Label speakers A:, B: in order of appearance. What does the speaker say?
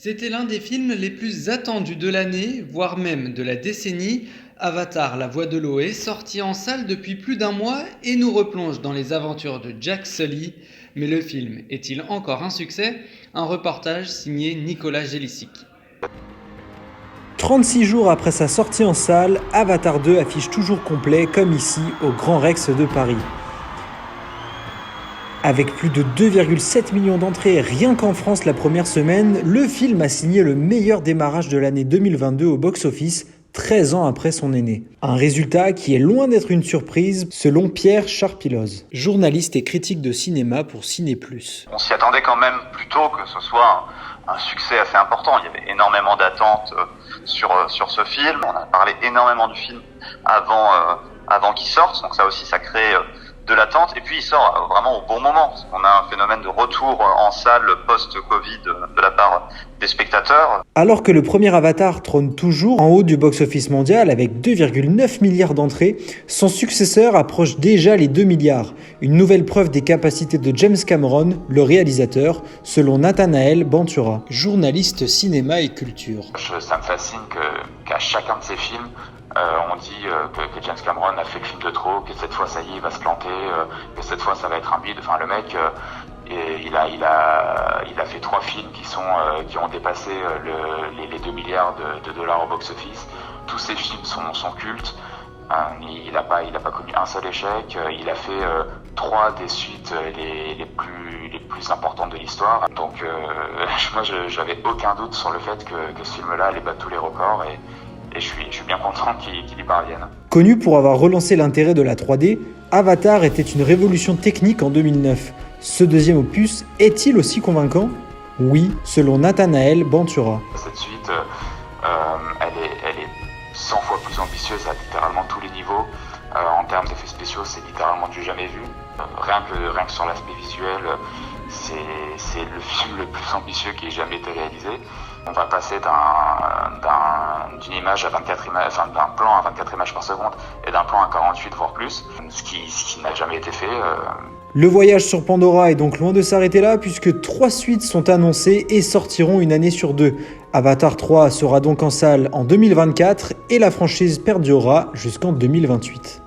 A: C'était l'un des films les plus attendus de l'année, voire même de la décennie. Avatar, la voix de l'eau est sorti en salle depuis plus d'un mois et nous replonge dans les aventures de Jack Sully. Mais le film est-il encore un succès? Un reportage signé Nicolas Gélissic.
B: 36 jours après sa sortie en salle, Avatar 2 affiche toujours complet, comme ici, au Grand Rex de Paris. Avec plus de 2,7 millions d'entrées rien qu'en France la première semaine, le film a signé le meilleur démarrage de l'année 2022 au box-office, 13 ans après son aîné. Un résultat qui est loin d'être une surprise, selon Pierre Charpiloz, journaliste et critique de cinéma pour Ciné+.
C: On s'y attendait quand même plutôt que ce soit un succès assez important. Il y avait énormément d'attentes sur ce film. On a parlé énormément du film avant qu'il sorte, donc ça aussi ça crée de l'attente, et puis il sort vraiment au bon moment. On a un phénomène de retour en salle post-Covid de la part des spectateurs.
B: Alors que le premier Avatar trône toujours en haut du box-office mondial avec 2,9 milliards d'entrées, son successeur approche déjà les 2 milliards. Une nouvelle preuve des capacités de James Cameron, le réalisateur, selon Nathanaël Bantura, journaliste cinéma et culture.
D: Ça me fascine qu'à chacun de ses films, on dit que James Cameron a fait le film de trop, que cette fois ça y est, il va se planter, que cette fois ça va être un bide. Enfin, le mec, il a fait 3 films qui ont dépassé les 2 milliards de dollars au box-office. Tous ces films sont cultes. Il n'a pas connu un seul échec. Il a fait 3 des suites les plus importantes de l'histoire. Donc moi, j'avais aucun doute sur le fait que ce film-là allait battre tous les records. Et je suis bien content qu'il y parvienne.
B: Connu pour avoir relancé l'intérêt de la 3D, Avatar était une révolution technique en 2009. Ce deuxième opus est-il aussi convaincant? Oui, selon Nathanaël Bantura.
D: Cette suite, elle est 100 fois plus ambitieuse à littéralement tous les niveaux. En termes d'effets spéciaux, c'est littéralement du jamais vu. Rien que sur l'aspect visuel, c'est le film le plus ambitieux qui ait jamais été réalisé. On va passer d'une image à 24 images, enfin d'un plan à 24 images par seconde et d'un plan à 48 voire plus, ce qui n'a jamais été fait.
B: Le voyage sur Pandora est donc loin de s'arrêter là puisque 3 suites sont annoncées et sortiront une année sur 2. Avatar 3 sera donc en salle en 2024 et la franchise perdurera jusqu'en 2028.